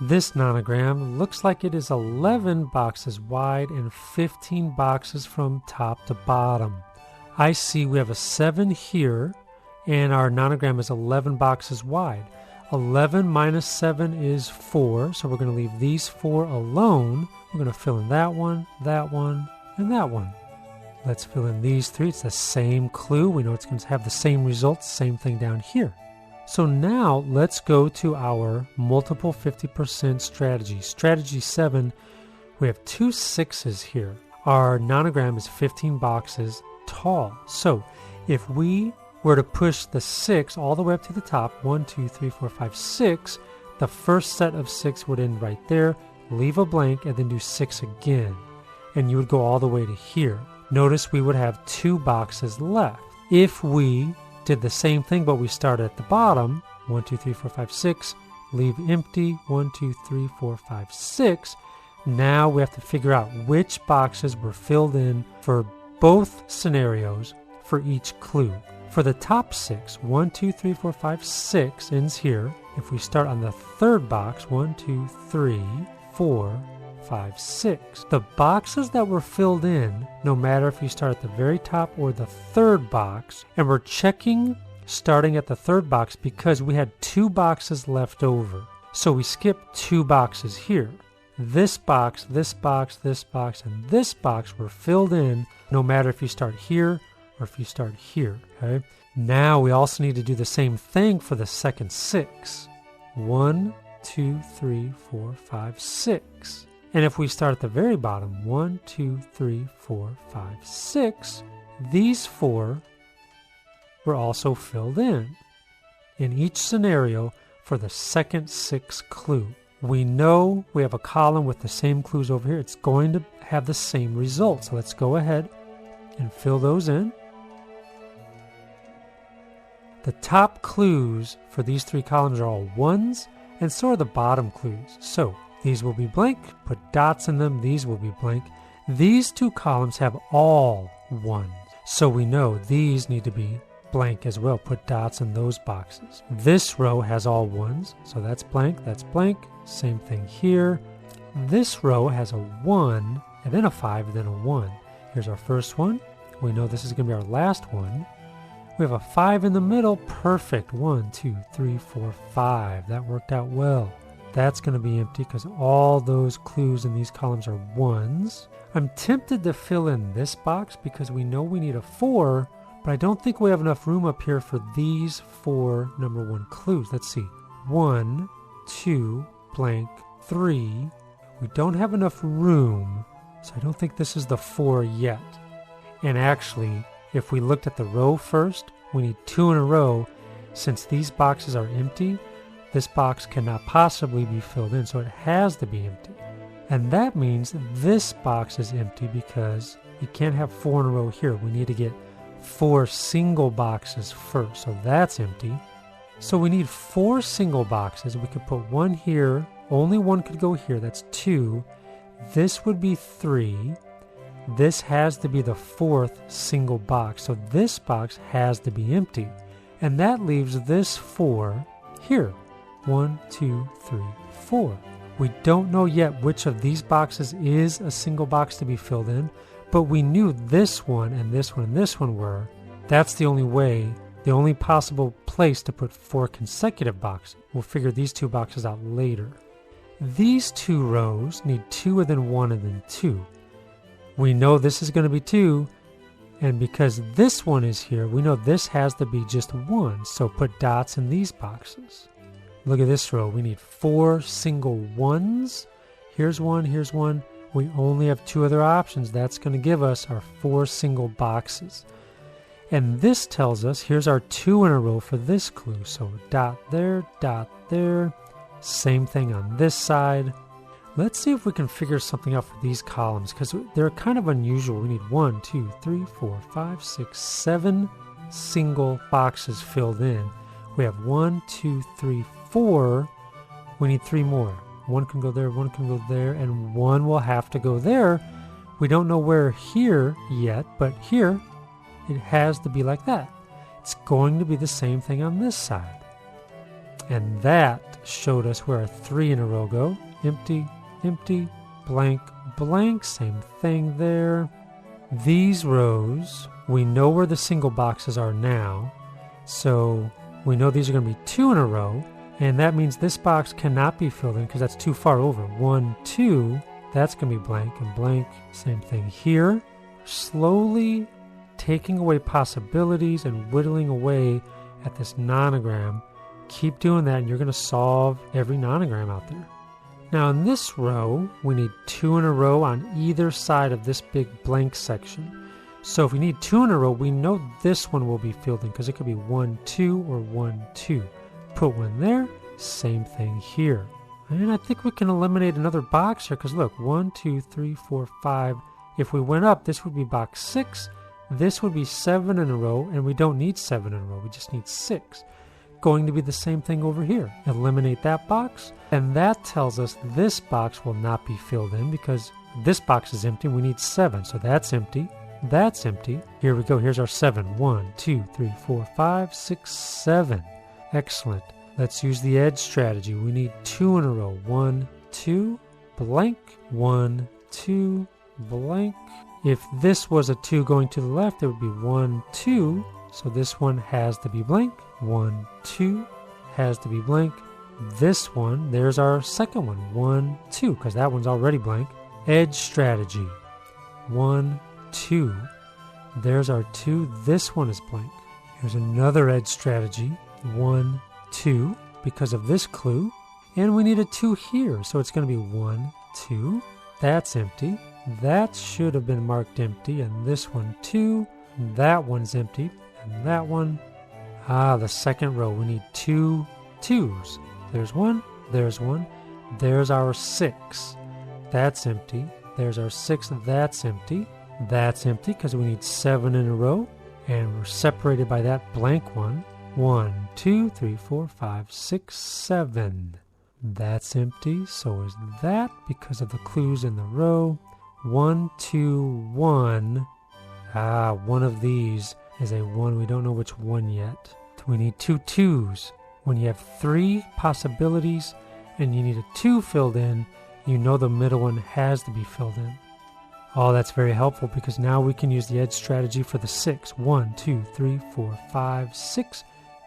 This nonogram looks like it is 11 boxes wide and 15 boxes from top to bottom. I see we have a 7 here, and our nonogram is 11 boxes wide. 11 minus 7 is 4, so we're going to leave these 4 alone. We're going to fill in that one, and that one. Let's fill in these 3. It's the same clue. We know it's going to have the same results, same thing down here. So now let's go to our multiple 50% strategy. Strategy 7, we have 2 6s here. Our nonogram is 15 boxes tall. So if we were to push the 6 all the way up to the top, 1, 2, 3, 4, 5, 6, the first set of 6 would end right there, leave a blank, and then do 6 again. And you would go all the way to here. Notice we would have 2 boxes left. If we did the same thing, but we started at the bottom, 1, 2, 3, 4, 5, 6, leave empty, 1, 2, 3, 4, 5, 6. Now we have to figure out which boxes were filled in for both scenarios for each clue. For the top 6, 1, 2, 3, 4, 5, 6 ends here. If we start on the third box, 1, 2, 3, 4, 5, 6. The boxes that were filled in, no matter if you start at the very top or the third box, and we're checking starting at the third box because we had 2 boxes left over. So we skipped 2 boxes here. This box, this box, this box, and this box were filled in no matter if you start here or if you start here. Okay. Now we also need to do the same thing for the second 6. 1, 2, 3, 4, 5, 6. And if we start at the very bottom, 1, 2, 3, 4, 5, 6, these 4 were also filled in each scenario for the second 6 clue. We know we have a column with the same clues over here. It's going to have the same result. So let's go ahead and fill those in. The top clues for these 3 columns are all 1s, and so are the bottom clues. So these will be blank, put dots in them, these will be blank. These 2 columns have all 1s, so we know these need to be blank as well, put dots in those boxes. This row has all 1s, so that's blank, same thing here. This row has a 1, and then a 5, and then a 1. Here's our first one. We know this is going to be our last one. We have a 5 in the middle, perfect. 1, 2, 3, 4, 5. That worked out well. That's going to be empty because all those clues in these columns are 1s. I'm tempted to fill in this box because we know we need a 4, but I don't think we have enough room up here for these 4 number 1 clues. Let's see. 1, 2, blank, 3. We don't have enough room, so I don't think this is the 4 yet. And actually, if we looked at the row first, we need 2 in a row. Since these boxes are empty, this box cannot possibly be filled in, so it has to be empty. And that means this box is empty because you can't have 4 in a row here. We need to get 4 single boxes first, so that's empty. So we need 4 single boxes. We could put 1 here. Only 1 could go here. That's 2. This would be 3. This has to be the 4th single box, so this box has to be empty. And that leaves this 4 here. 1, 2, 3, 4. We don't know yet which of these boxes is a single box to be filled in, but we knew this one and this one and this one were. That's the only way, the only possible place to put 4 consecutive boxes. We'll figure these 2 boxes out later. These 2 rows need 2 and then 1 and then 2. We know this is going to be 2, and because this one is here, we know this has to be just 1, so put dots in these boxes. Look at this row. We need 4 single 1s. Here's 1, here's 1. We only have 2 other options. That's going to give us our 4 single boxes. And this tells us, here's our 2 in a row for this clue. So dot there, same thing on this side. Let's see if we can figure something out for these columns, because they're kind of unusual. We need 1, 2, 3, 4, 5, 6, 7 single boxes filled in. We have 1, 2, 3, 4. We need 3 more. 1 can go there, 1 can go there, and 1 will have to go there. We don't know where here yet, but here it has to be like that. It's going to be the same thing on this side. And that showed us where our 3 in a row go. Empty, empty, blank, blank, same thing there. These rows, we know where the single boxes are now, so we know these are going to be 2 in a row, and that means this box cannot be filled in because that's too far over. 1, 2, that's going to be blank, and blank, same thing here. Slowly taking away possibilities and whittling away at this nonogram. Keep doing that, and you're going to solve every nonogram out there. Now in this row, we need 2 in a row on either side of this big blank section. So if we need 2 in a row, we know this one will be filled in because it could be 1, 2, or 1, 2. Put one there, same thing here. And I think we can eliminate another box here because look, 1, 2, 3, 4, 5. If we went up, this would be box 6. This would be 7 in a row, and we don't need 7 in a row. We just need 6. Going to be the same thing over here. Eliminate that box, and that tells us this box will not be filled in because this box is empty. We need 7, so that's empty. That's empty. Here we go. Here's our 7. 1, 2, 3, 4, 5, 6, 7. Excellent. Let's use the edge strategy. We need 2 in a row. 1, 2, blank. 1, 2, blank. If this was a 2 going to the left, it would be 1, 2. So this one has to be blank. 1, 2 has to be blank. This one, there's our second one. 1, 2, because that one's already blank. Edge strategy. 1, 2. There's our 2. This one is blank. Here's another edge strategy. 1, 2, because of this clue. And we need a 2 here, so it's going to be 1, 2. That's empty. That should have been marked empty, and this one too. That one's empty, and that one. The second row, we need 2 2s. There's 1, there's 1. There's our 6. That's empty. There's our 6. That's empty. That's empty because we need 7 in a row, and we're separated by that blank one. 1, 2, 3, 4, 5, 6, 7. That's empty. So is that because of the clues in the row. 1, 2, 1. One of these is a 1. We don't know which one yet. We need 2 2s. When you have 3 possibilities and you need a 2 filled in, you know the middle one has to be filled in. Oh, that's very helpful because now we can use the edge strategy for the 6. 1, 2, 3, 4, 5, 6.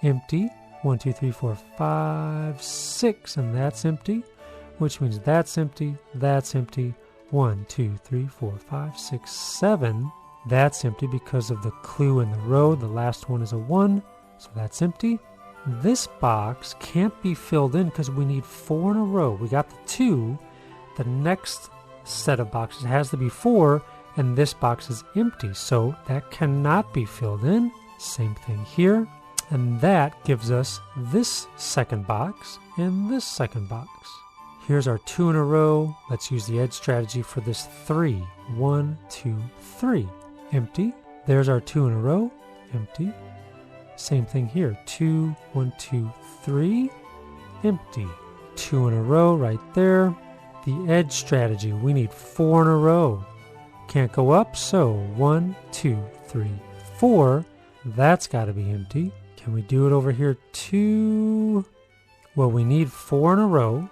Empty. 1, 2, 3, 4, 5, 6. And that's empty, which means that's empty, that's empty. 1, 2, 3, 4, 5, 6, 7. That's empty because of the clue in the row. The last one is a 1, so that's empty. This box can't be filled in because we need 4 in a row. We got the 2. The next set of boxes has to be 4, and this box is empty, so that cannot be filled in. Same thing here. And that gives us this second box and this second box. Here's our 2 in a row. Let's use the edge strategy for this 3. 1, 2, 3. Empty. There's our 2 in a row. Empty. Same thing here. 2, 1, 2, 3. Empty. 2 in a row right there. The edge strategy. We need 4 in a row. Can't go up, so 1, 2, 3, 4. That's got to be empty. Can we do it over here too? Well, we need 4 in a row.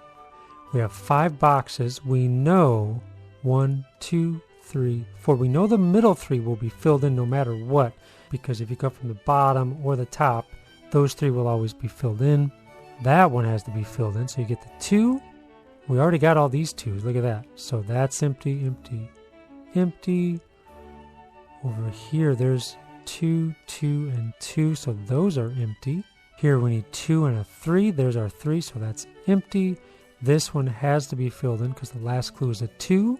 We have 5 boxes. We know 1, 2, 3, 4. We know the middle 3 will be filled in no matter what, because if you go from the bottom or the top, those 3 will always be filled in. That one has to be filled in, so you get the 2. We already got all these 2s. Look at that. So that's empty, empty, empty. Over here, there's 2, 2, and 2, so those are empty. Here we need 2 and a 3. There's our 3, so that's empty. This one has to be filled in because the last clue is a 2.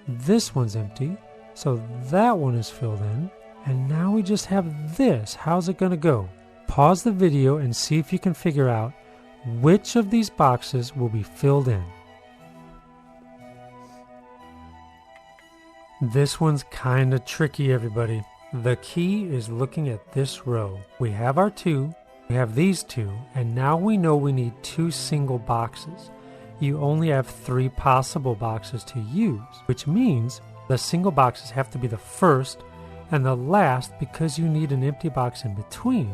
This one's empty, so that one is filled in. And now we just have this. How's it going to go? Pause the video and see if you can figure out which of these boxes will be filled in. This one's kind of tricky, everybody. The key is looking at this row. We have our 2, we have these 2, and now we know we need 2 single boxes. You only have 3 possible boxes to use, which means the single boxes have to be the first and the last because you need an empty box in between.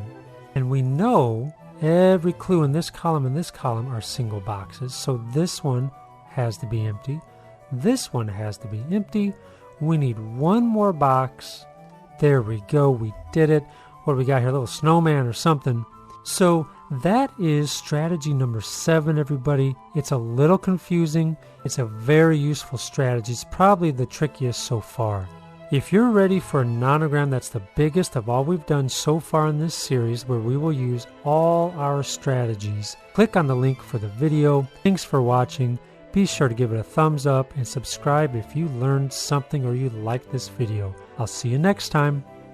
And we know every clue in this column and this column are single boxes. So this one has to be empty. This one has to be empty. We need one more box. There we go. We did it. What do we got here? A little snowman or something. So that is strategy number 7, everybody. It's a little confusing. It's a very useful strategy. It's probably the trickiest so far. If you're ready for a nonogram that's the biggest of all we've done so far in this series, where we will use all our strategies, click on the link for the video. Thanks for watching. Be sure to give it a thumbs up and subscribe if you learned something or you liked this video. I'll see you next time.